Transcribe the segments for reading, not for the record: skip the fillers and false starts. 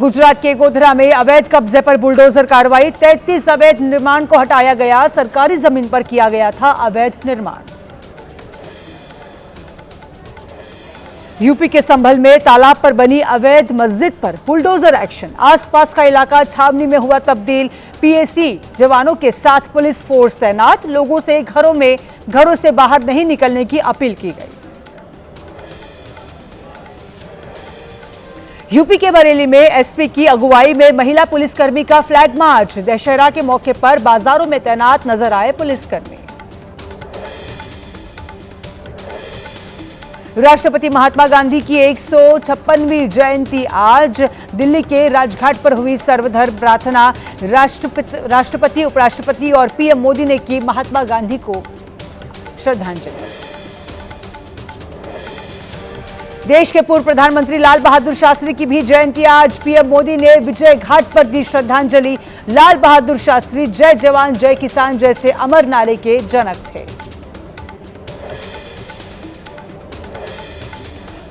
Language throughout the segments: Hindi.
गुजरात के गोधरा में अवैध कब्जे पर बुलडोजर कार्रवाई। 33 अवैध निर्माण को हटाया गया। सरकारी जमीन पर किया गया था अवैध निर्माण। यूपी के संभल में तालाब पर बनी अवैध मस्जिद पर बुलडोजर एक्शन। आसपास का इलाका छावनी में हुआ तब्दील। पीएसी जवानों के साथ पुलिस फोर्स तैनात। लोगों से घरों से बाहर नहीं निकलने की अपील की गई। यूपी के बरेली में एसपी की अगुवाई में महिला पुलिसकर्मी का फ्लैग मार्च। दशहरा के मौके पर बाजारों में तैनात नजर आए पुलिसकर्मी। राष्ट्रपति महात्मा गांधी की 156वीं जयंती आज। दिल्ली के राजघाट पर हुई सर्वधर्म प्रार्थना। राष्ट्रपति, उपराष्ट्रपति और पीएम मोदी ने की महात्मा गांधी को श्रद्धांजलि। देश के पूर्व प्रधानमंत्री लाल बहादुर शास्त्री की भी जयंती आज। पीएम मोदी ने विजय घाट पर दी श्रद्धांजलि। लाल बहादुर शास्त्री जय जवान जय किसान जैसे अमर नारे के जनक थे।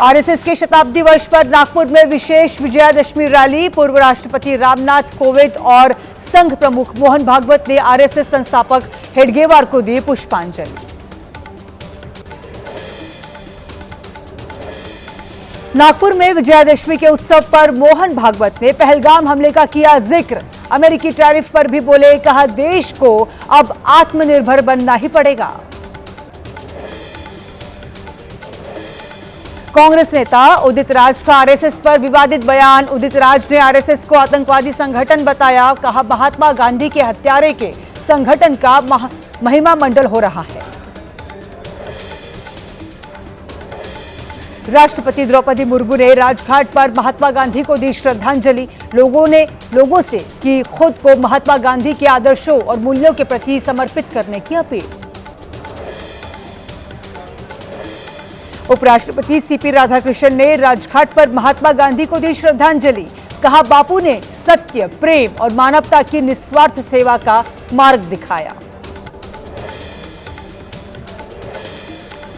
आरएसएस के शताब्दी वर्ष पर नागपुर में विशेष विजयादशमी रैली। पूर्व राष्ट्रपति रामनाथ कोविंद और संघ प्रमुख मोहन भागवत ने आरएसएस संस्थापक हेडगेवार को दी पुष्पांजलि। नागपुर में विजयादशमी के उत्सव पर मोहन भागवत ने पहलगाम हमले का किया जिक्र। अमेरिकी टैरिफ पर भी बोले, कहा देश को अब आत्मनिर्भर बनना ही पड़ेगा। कांग्रेस नेता उदित राज का आरएसएस पर विवादित बयान। उदित राज ने आरएसएस को आतंकवादी संगठन बताया। कहा महात्मा गांधी के हत्यारे के संगठन का महिमा मंडल हो रहा है। राष्ट्रपति द्रौपदी मुर्मू ने राजघाट पर महात्मा गांधी को दी श्रद्धांजलि। लोगों से की खुद को महात्मा गांधी के आदर्शों और मूल्यों के प्रति समर्पित करने की अपील। उपराष्ट्रपति सीपी राधाकृष्णन ने राजघाट पर महात्मा गांधी को दी श्रद्धांजलि। कहा बापू ने सत्य, प्रेम और मानवता की निस्वार्थ सेवा का मार्ग दिखाया।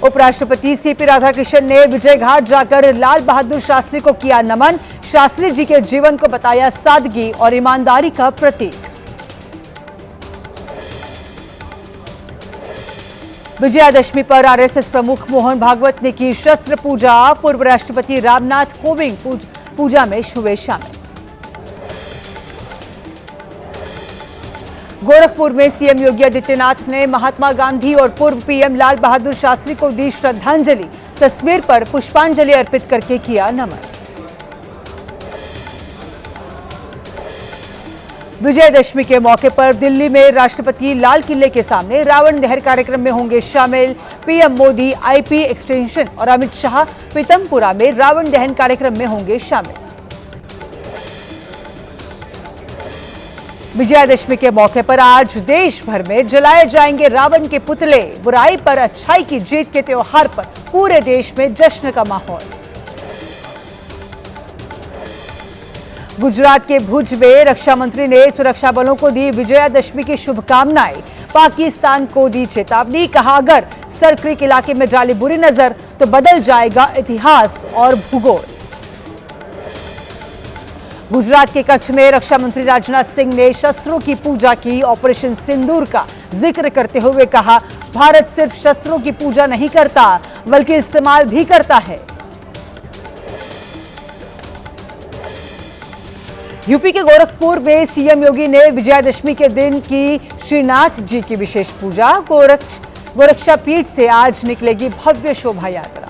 उपराष्ट्रपति सीपी राधाकृष्णन ने विजय घाट जाकर लाल बहादुर शास्त्री को किया नमन। शास्त्री जी के जीवन को बताया सादगी और ईमानदारी का प्रतीक। विजयादशमी पर आरएसएस प्रमुख मोहन भागवत ने की शस्त्र पूजा। पूर्व राष्ट्रपति रामनाथ कोविंद पूजा में हुए शामिल। गोरखपुर में सीएम योगी आदित्यनाथ ने महात्मा गांधी और पूर्व पीएम लाल बहादुर शास्त्री को दी श्रद्धांजलि। तस्वीर पर पुष्पांजलि अर्पित करके किया नमन। विजयदशमी के मौके पर दिल्ली में राष्ट्रपति लाल किले के सामने रावण दहन कार्यक्रम में होंगे शामिल। पीएम मोदी आईपी एक्सटेंशन और अमित शाह पीतमपुरा में रावण दहन कार्यक्रम में होंगे शामिल। विजयादशमी के मौके पर आज देश भर में जलाए जाएंगे रावण के पुतले। बुराई पर अच्छाई की जीत के त्योहार पर पूरे देश में जश्न का माहौल। गुजरात के भुज में रक्षा मंत्री ने सुरक्षा बलों को दी विजयादशमी की शुभकामनाएं। पाकिस्तान को दी चेतावनी। कहा अगर सर क्रीक इलाके में डाली बुरी नजर तो बदल जाएगा इतिहास और भूगोल। गुजरात के कच्छ में रक्षा मंत्री राजनाथ सिंह ने शस्त्रों की पूजा की। ऑपरेशन सिंदूर का जिक्र करते हुए कहा भारत सिर्फ शस्त्रों की पूजा नहीं करता बल्कि इस्तेमाल भी करता है। यूपी के गोरखपुर में सीएम योगी ने विजयादशमी के दिन की श्रीनाथ जी की विशेष पूजा। गोरक्षा पीठ से आज निकलेगी भव्य शोभा यात्रा।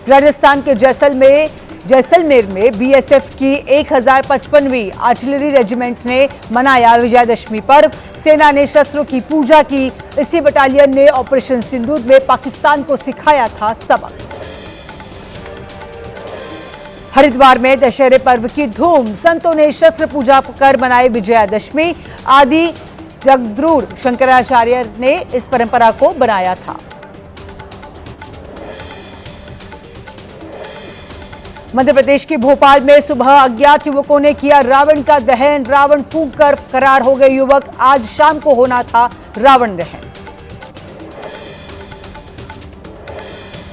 राजस्थान के जैसलमेर में बीएसएफ की 1055वीं आर्टिलरी रेजिमेंट ने मनाया विजयादशमी पर्व। सेना ने शस्त्रों की पूजा की। इसी बटालियन ने ऑपरेशन सिंदूर में पाकिस्तान को सिखाया था सबक। हरिद्वार में दशहरे पर्व की धूम। संतों ने शस्त्र पूजा कर मनाई विजयादशमी। आदि जगद्रूर शंकराचार्य ने इस परंपरा को बनाया था। मध्य प्रदेश के भोपाल में सुबह अज्ञात युवकों ने किया रावण का दहन। रावण फूंककर फरार हो गए युवक। आज शाम को होना था रावण दहन।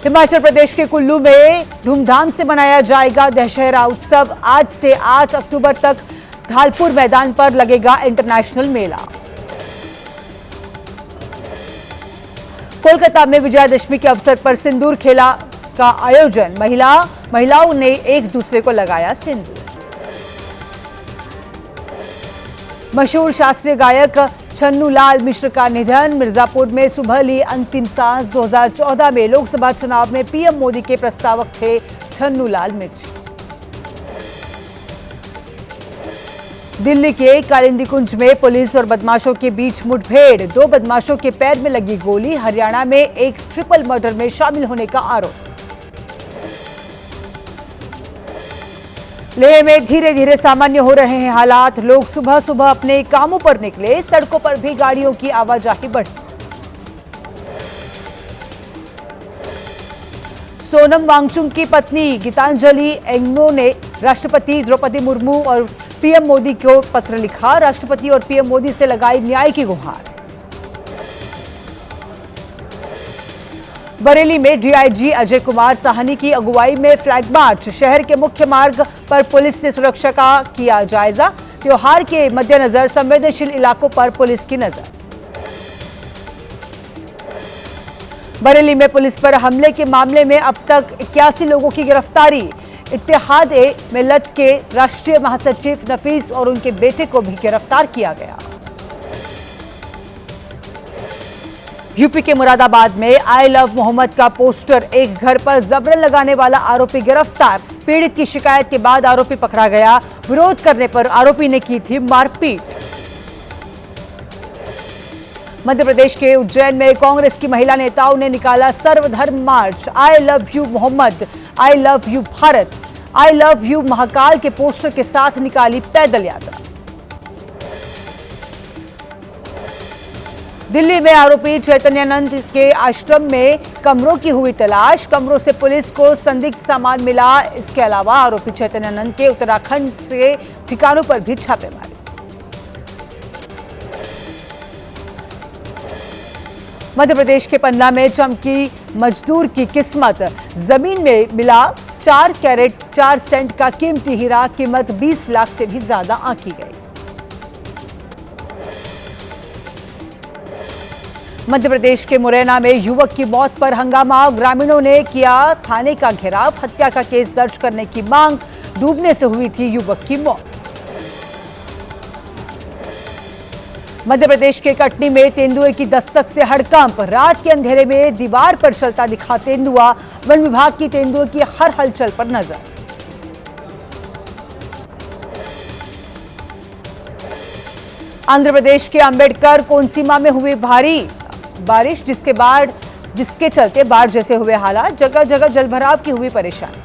हिमाचल प्रदेश के कुल्लू में धूमधाम से मनाया जाएगा दशहरा उत्सव। आज से 8 अक्टूबर तक धालपुर मैदान पर लगेगा इंटरनेशनल मेला। कोलकाता में विजयादशमी के अवसर पर सिंदूर खेला का आयोजन। महिलाओं ने एक दूसरे को लगाया सिंदूर। मशहूर शास्त्रीय गायक छन्नू लाल मिश्र का निधन। मिर्जापुर में सुबह ली अंतिम सांस। 2014 में लोकसभा चुनाव में पीएम मोदी के प्रस्तावक थे छन्नू लाल मिश्र। दिल्ली के कालिंदी कुंज में पुलिस और बदमाशों के बीच मुठभेड़। 2 बदमाशों के पैर में लगी गोली। हरियाणा में एक ट्रिपल मर्डर में शामिल होने का आरोप। लेह में धीरे धीरे सामान्य हो रहे हैं हालात। लोग सुबह सुबह अपने कामों पर निकले। सड़कों पर भी गाड़ियों की आवाजाही बढ़ी। सोनम वांगचुक की पत्नी गीतांजलि एंग्नो ने राष्ट्रपति द्रौपदी मुर्मू और पीएम मोदी को पत्र लिखा। राष्ट्रपति और पीएम मोदी से लगाई न्याय की गुहार। बरेली में डीआईजी अजय कुमार साहनी की अगुवाई में फ्लैग मार्च। शहर के मुख्य मार्ग पर पुलिस से सुरक्षा का किया जायजा। त्योहार के मद्देनजर संवेदनशील इलाकों पर पुलिस की नजर। बरेली में पुलिस पर हमले के मामले में अब तक 81 लोगों की गिरफ्तारी। इत्तेहाद मिल्लत के राष्ट्रीय महासचिव नफीस और उनके बेटे को भी गिरफ्तार किया गया। यूपी के मुरादाबाद में आई लव मोहम्मद का पोस्टर। एक घर पर जबरन लगाने वाला आरोपी गिरफ्तार। पीड़ित की शिकायत के बाद आरोपी पकड़ा गया। विरोध करने पर आरोपी ने की थी मारपीट। मध्य प्रदेश के उज्जैन में कांग्रेस की महिला नेताओं ने निकाला सर्वधर्म march. I love you Mohammad, I love you Bharat, I love you Mahakal के पोस्टर के साथ निकाली पैदल यात्रा। दिल्ली में आरोपी चैतन्यानंद के आश्रम में कमरों की हुई तलाश। कमरों से पुलिस को संदिग्ध सामान मिला। इसके अलावा आरोपी चैतन्यानंद के उत्तराखंड से ठिकानों पर भी छापे मारे। मध्य प्रदेश के पन्ना में चमकी मजदूर की किस्मत। जमीन में मिला 4 कैरेट 4 सेंट का कीमती हीरा। कीमत 20 लाख से भी ज्यादा आंकी गई। मध्य प्रदेश के मुरैना में युवक की मौत पर हंगामा। ग्रामीणों ने किया थाने का घेराव। हत्या का केस दर्ज करने की मांग। डूबने से हुई थी युवक की मौत। मध्य प्रदेश के कटनी में तेंदुए की दस्तक से हड़कंप। रात के अंधेरे में दीवार पर चलता दिखा तेंदुआ। वन विभाग की तेंदुए की हर हलचल पर नजर। आंध्र प्रदेश के अंबेडकर कोनसीमा में हुई भारी बारिश, जिसके चलते बाढ़ जैसे हुए हालात। जगह जगह जलभराव की हुई परेशानी।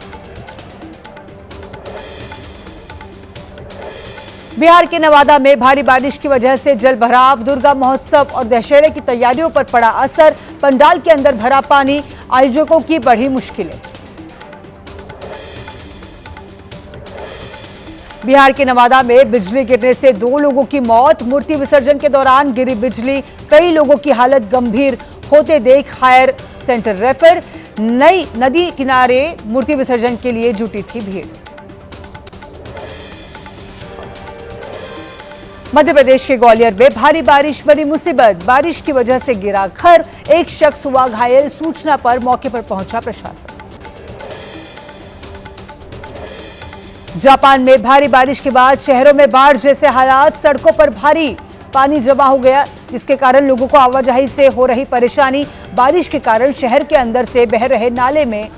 बिहार के नवादा में भारी बारिश की वजह से जलभराव। दुर्गा महोत्सव और दशहरे की तैयारियों पर पड़ा असर। पंडाल के अंदर भरा पानी। आयोजकों की बढ़ी मुश्किलें। बिहार के नवादा में बिजली गिरने से 2 लोगों की मौत। मूर्ति विसर्जन के दौरान गिरी बिजली। कई लोगों की हालत गंभीर होते देख हायर सेंटर रेफर। नई नदी किनारे मूर्ति विसर्जन के लिए जुटी थी भीड़। मध्य प्रदेश के ग्वालियर में भारी बारिश बनी मुसीबत। बारिश की वजह से गिरा घर। एक शख्स हुआ घायल। सूचना पर मौके पर पहुंचा प्रशासन। जापान में भारी बारिश के बाद शहरों में बाढ़ जैसे हालात। सड़कों पर भारी पानी जमा हो गया, जिसके कारण लोगों को आवाजाही से हो रही परेशानी। बारिश के कारण शहर के अंदर से बह रहे नाले में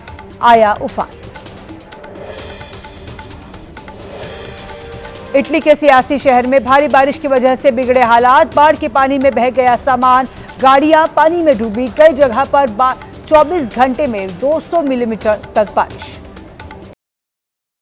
आया उफान। इटली के सियासी शहर में भारी बारिश की वजह से बिगड़े हालात। बाढ़ के पानी में बह गया सामान। गाड़ियां पानी में डूबी। कई जगह पर 24 घंटे में 200 मिलीमीटर तक बारिश।